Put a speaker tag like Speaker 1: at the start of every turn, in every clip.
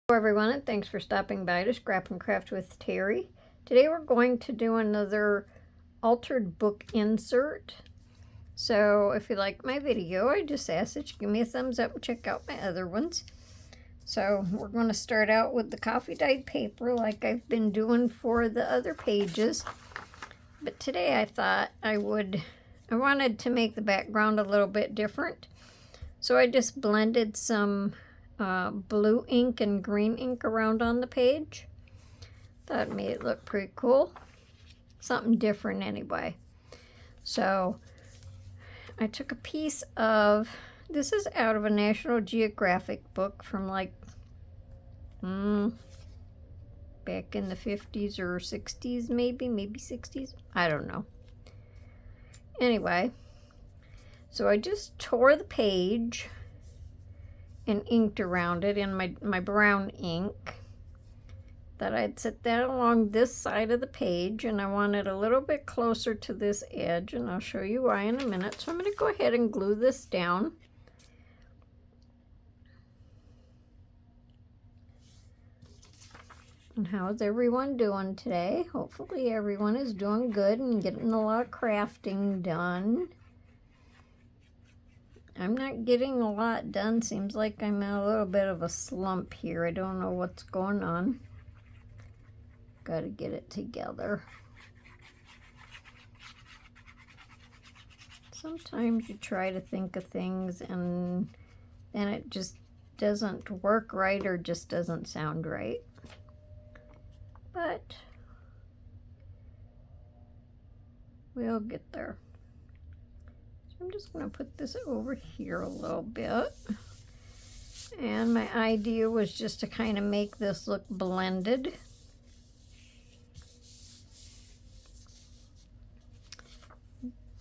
Speaker 1: Hello everyone, and thanks for stopping by to Scrap and Craft with Terry. Today we're going to do another altered book insert. So if you like my video, I just ask that you give me a thumbs up and check out my other ones. So we're going to start out with the coffee dyed paper like I've been doing for the other pages. But today I thought I wanted to make the background a little bit different. So I just blended some blue ink and green ink around on the page. That made it look pretty cool. Something different anyway. So I took a piece of, this is out of a National Geographic book from like back in the 50s or 60s, maybe 60s. I don't know. Anyway, so I just tore the page and inked around it in my brown ink. That I'd set that along this side of the page, and I want it a little bit closer to this edge, and I'll show you why in a minute. So I'm going to go ahead and glue this down. And how's everyone doing today? Hopefully everyone is doing good and getting a lot of crafting done. I'm not getting a lot done. Seems like I'm in a little bit of a slump here. I don't know what's going on. Got to get it together. Sometimes you try to think of things and then it just doesn't work right or just doesn't sound right. But we'll get there. I'm just going to put this over here a little bit. And my idea was just to kind of make this look blended.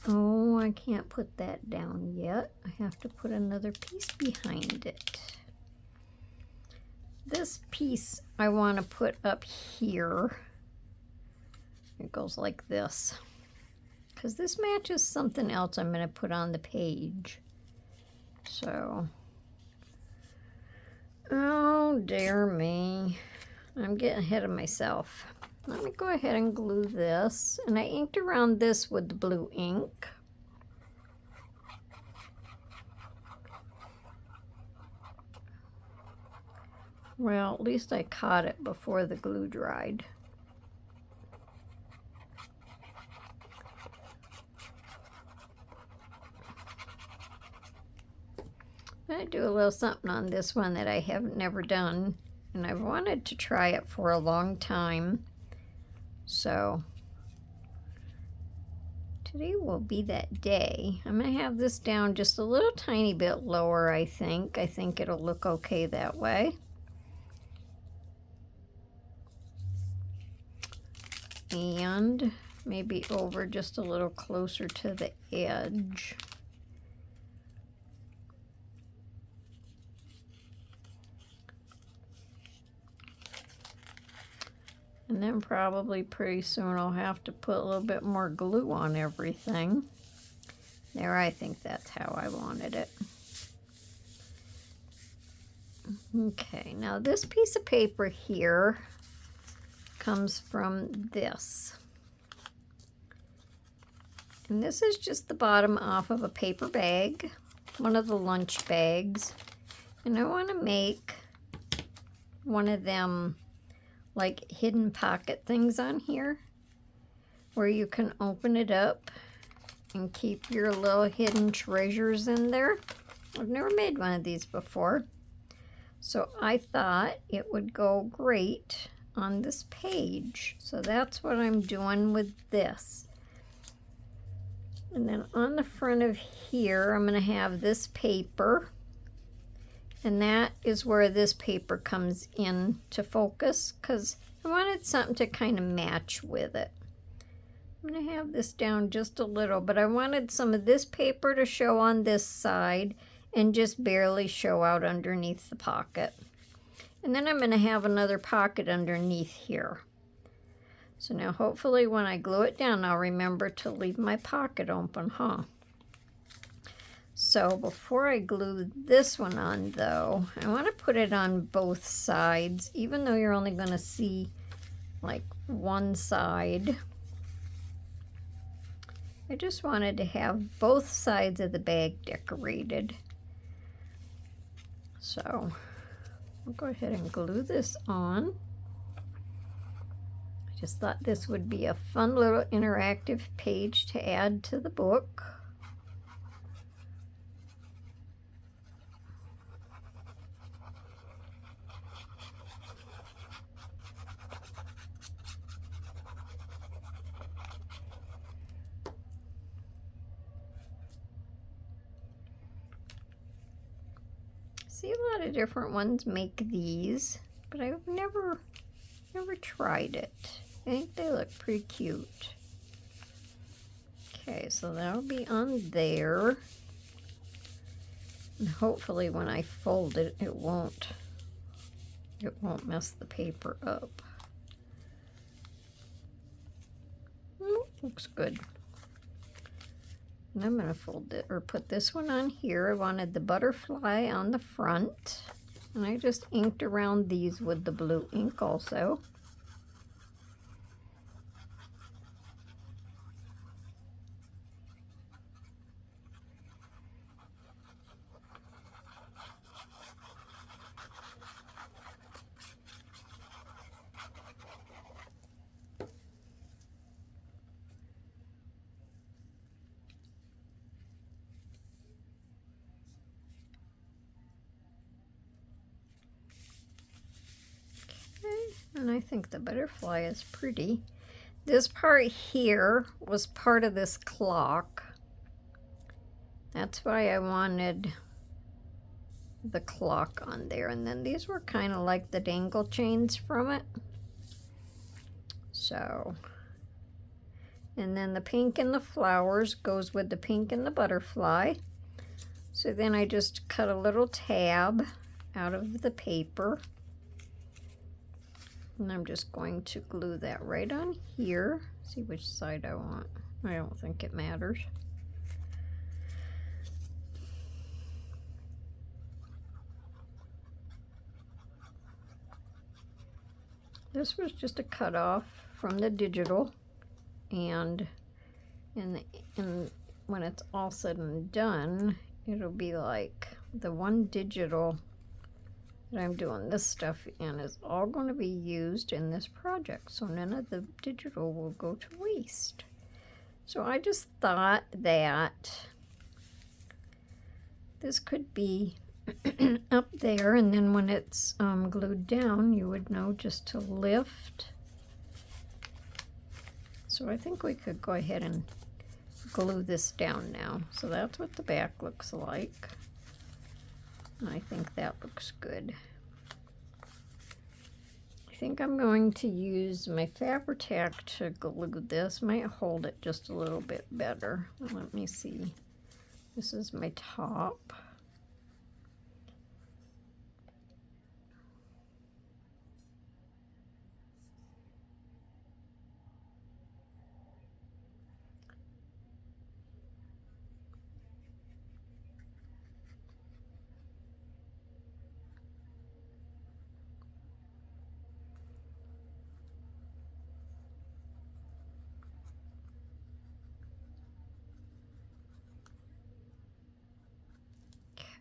Speaker 1: Oh, I can't put that down yet. I have to put another piece behind it. This piece I want to put up here. It goes like this. Because this matches something else I'm going to put on the page. So, oh dear me. I'm getting ahead of myself. Let me go ahead and glue this. And I inked around this with the blue ink. Well, at least I caught it before the glue dried. I'm going to do a little something on this one that I have never done, and I've wanted to try it for a long time. So today will be that day. I'm going to have this down just a little tiny bit lower, I think. I think it'll look okay that way. And maybe over just a little closer to the edge. And then probably pretty soon I'll have to put a little bit more glue on everything. There, I think that's how I wanted it. Okay, now this piece of paper here comes from this. And this is just the bottom off of a paper bag, one of the lunch bags. And I want to make one of them like hidden pocket things on here where you can open it up and keep your little hidden treasures in there. I've never made one of these before, so I thought it would go great on this page. So that's what I'm doing with this. And then on the front of here, I'm going to have this paper. And that is where this paper comes in to focus, because I wanted something to kind of match with it. I'm going to have this down just a little, but I wanted some of this paper to show on this side and just barely show out underneath the pocket. And then I'm going to have another pocket underneath here. So now hopefully when I glue it down, I'll remember to leave my pocket open, huh? So before I glue this one on though, I want to put it on both sides, even though you're only going to see like one side. I just wanted to have both sides of the bag decorated. So I'll go ahead and glue this on. I just thought this would be a fun little interactive page to add to the book. See, a lot of different ones make these, but I've never tried it. I think they look pretty cute. Okay, so that'll be on there. And hopefully when I fold it, it won't mess the paper up. Looks good. And I'm going to fold it, or put this one on here. I wanted the butterfly on the front. And I just inked around these with the blue ink also. And I think the butterfly is pretty. This part here was part of this clock. That's why I wanted the clock on there. And then these were kind of like the dangle chains from it. So, and then the pink and the flowers goes with the pink and the butterfly. So then I just cut a little tab out of the paper. And I'm just going to glue that right on here. See which side I want. I don't think it matters. This was just a cutoff from the digital. And when it's all said and done, it'll be like the one digital that I'm doing this stuff in is all going to be used in this project, so none of the digital will go to waste. So I just thought that this could be up there, and then when it's glued down, you would know just to lift. So I think we could go ahead and glue this down now. So that's what the back looks like. I think that looks good. I think I'm going to use my Fabri-Tac to glue this. Might hold it just a little bit better. Let me see. This is my top.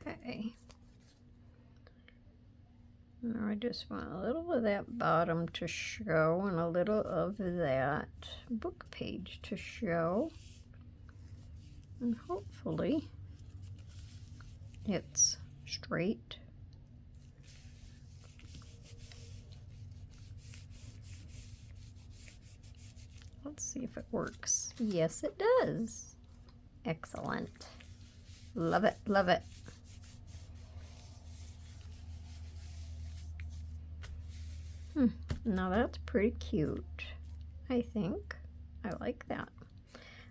Speaker 1: Okay. Now I just want a little of that bottom to show and a little of that book page to show. And hopefully it's straight. Let's see if it works. Yes, it does. Excellent. Love it, love it. Now that's pretty cute, I think. I like that.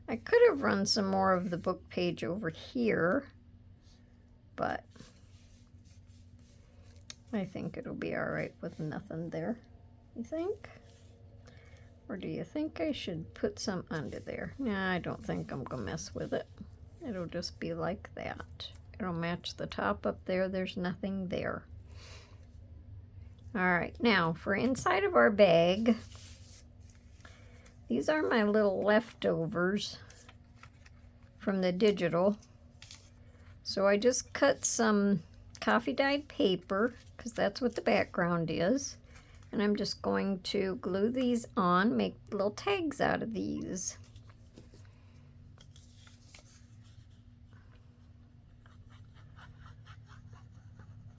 Speaker 1: I could have run some more of the book page over here, but I think it'll be all right with nothing there. You think? Or do you think I should put some under there? Nah, I don't think I'm gonna mess with it. It'll just be like that. It'll match the top up there. There's nothing there. All right, now for inside of our bag, these are my little leftovers from the digital. So I just cut some coffee dyed paper, because that's what the background is. And I'm just going to glue these on, make little tags out of these.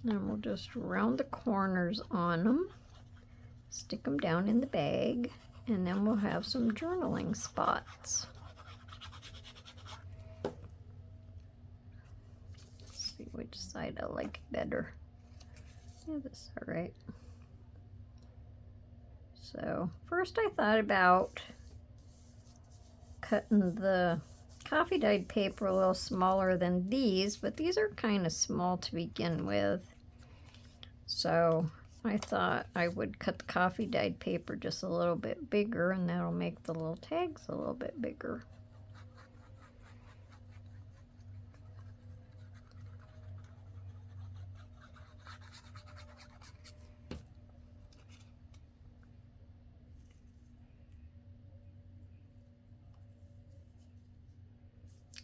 Speaker 1: And we'll just round the corners on them, stick them down in the bag, and then we'll have some journaling spots. Let's see which side I like better. Yeah, this is all right. So first I thought about cutting the coffee dyed paper a little smaller than these, but these are kind of small to begin with. So I thought I would cut the coffee dyed paper just a little bit bigger, and that'll make the little tags a little bit bigger.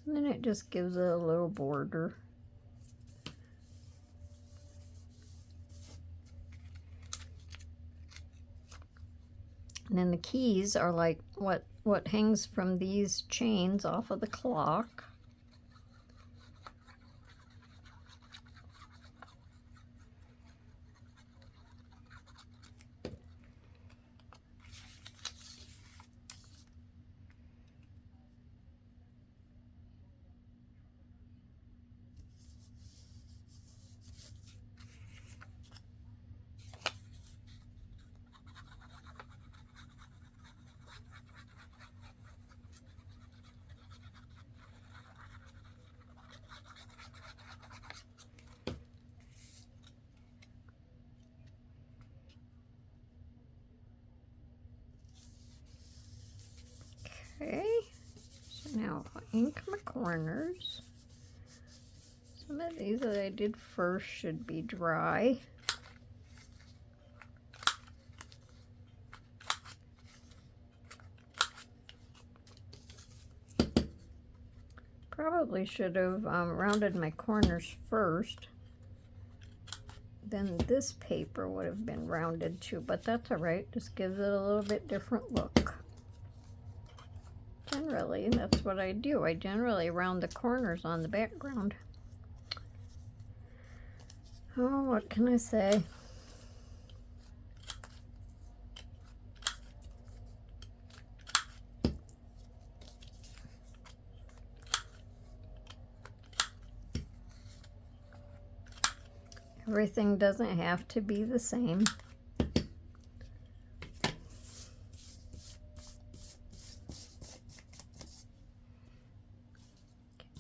Speaker 1: And then it just gives it a little border. And then the keys are like what hangs from these chains off of the clock. Okay, so now I'll ink my corners. Some of these that I did first should be dry. Probably should have rounded my corners first. Then this paper would have been rounded too, but that's all right. Just gives it a little bit different look. Generally, that's what I do. I generally round the corners on the background. Oh, what can I say? Everything doesn't have to be the same.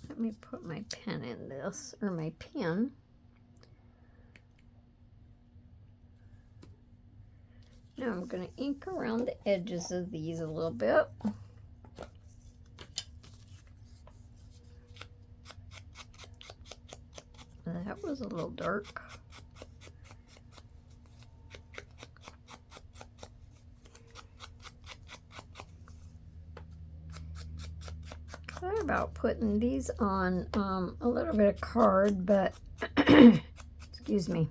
Speaker 1: Let me put my pen in this, or my pen. Now I'm going to ink around the edges of these a little bit. That was a little dark. Thought about putting these on a little bit of card, but excuse me,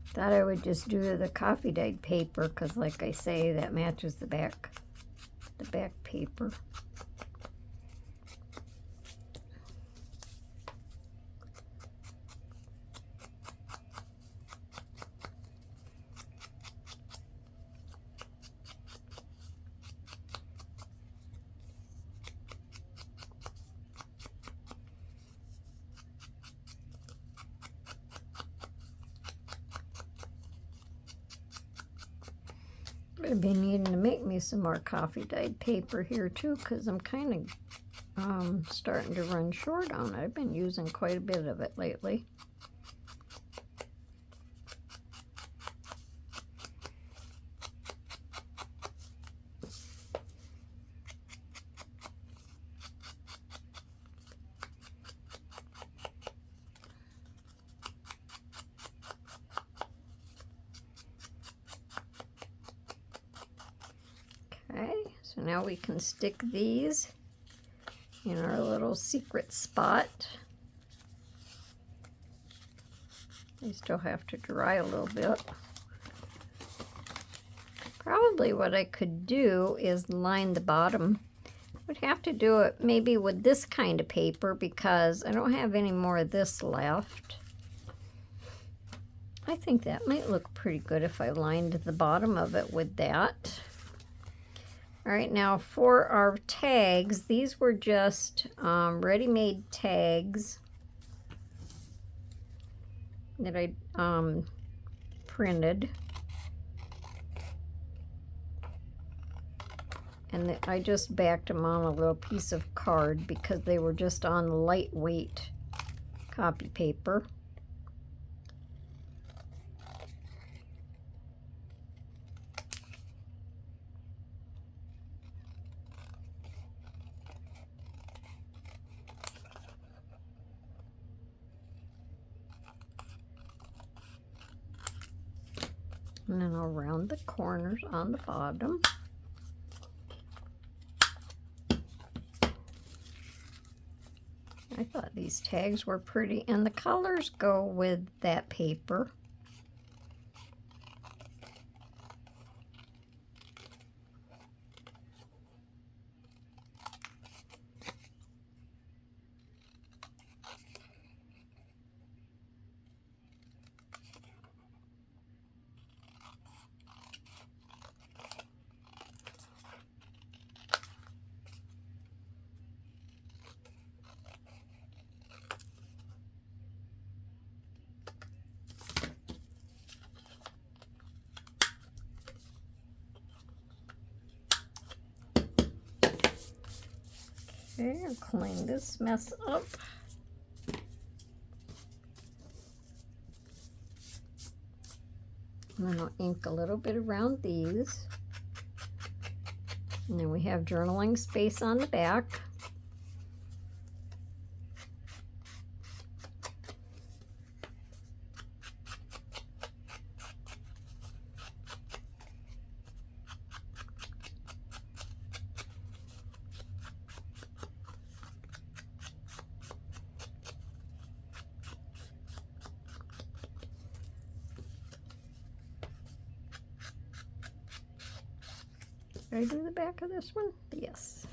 Speaker 1: thought I would just do the coffee dyed paper because, like I say, that matches the back paper. I've been needing to make me some more coffee dyed paper here too, because I'm kind of starting to run short on it. I've been using quite a bit of it lately. So now we can stick these in our little secret spot. They still have to dry a little bit. Probably what I could do is line the bottom. Would have to do it maybe with this kind of paper because I don't have any more of this left. I think that might look pretty good if I lined the bottom of it with that. All right, now for our tags, these were just ready-made tags that I printed. And I just backed them on a little piece of card because they were just on lightweight copy paper. And then I'll round the corners on the bottom. I thought these tags were pretty, and the colors go with that paper. Okay, I'll clean this mess up. And then I'll ink a little bit around these. And then we have journaling space on the back. Did I do the back of this one? Yes.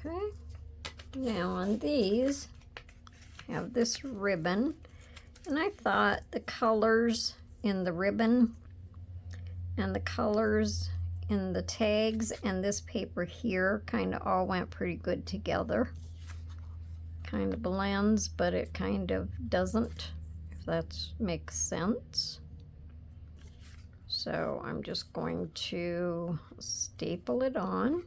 Speaker 1: Okay. Now on these, I have this ribbon, and I thought the colors in the ribbon and the colors in the tags and this paper here kind of all went pretty good together. Kind of blends, but it kind of doesn't, if that makes sense. So I'm just going to staple it on.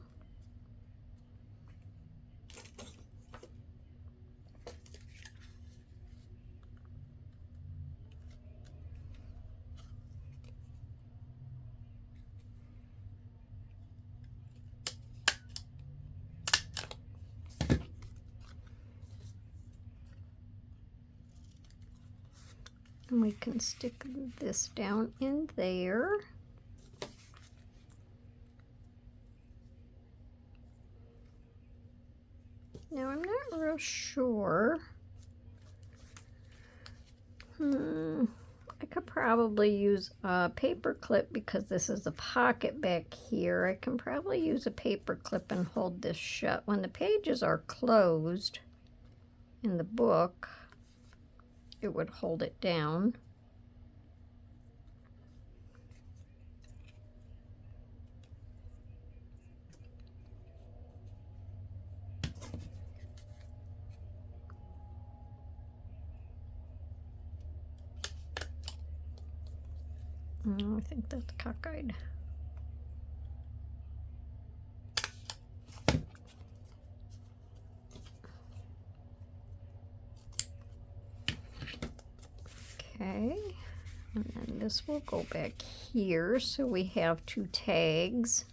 Speaker 1: And we can stick this down in there. Now I'm not real sure. I could probably use a paper clip because this is a pocket back here. I can probably use a paper clip and hold this shut. When the pages are closed in the book, it would hold it down. Oh, I think that's cockeyed. this will go back here so we have 2 tags.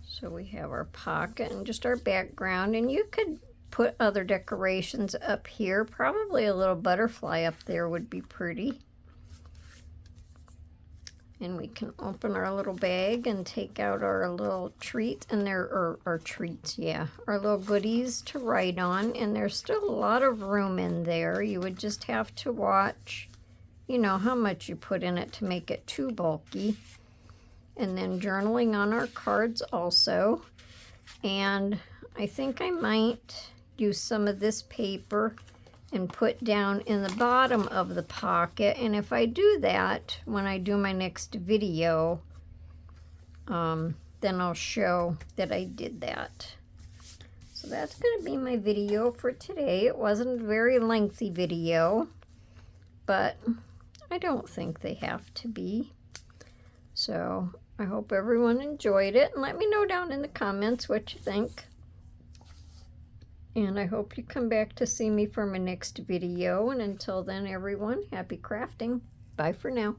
Speaker 1: So we have our pocket and just our background, and you could put other decorations up here. Probably a little butterfly up there would be pretty. And we can open our little bag and take out our little treat, and our treats, yeah, our little goodies to write on. And there's still a lot of room in there. You would just have to watch, you know, how much you put in it to make it too bulky. And then journaling on our cards also. And I think I might use some of this paper and put down in the bottom of the pocket. And if I do that, when I do my next video, then I'll show that I did that. So that's going to be my video for today. It wasn't a very lengthy video, but I don't think they have to be. So I hope everyone enjoyed it, and let me know down in the comments what you think. And I hope you come back to see me for my next video. And until then, everyone, happy crafting. Bye for now.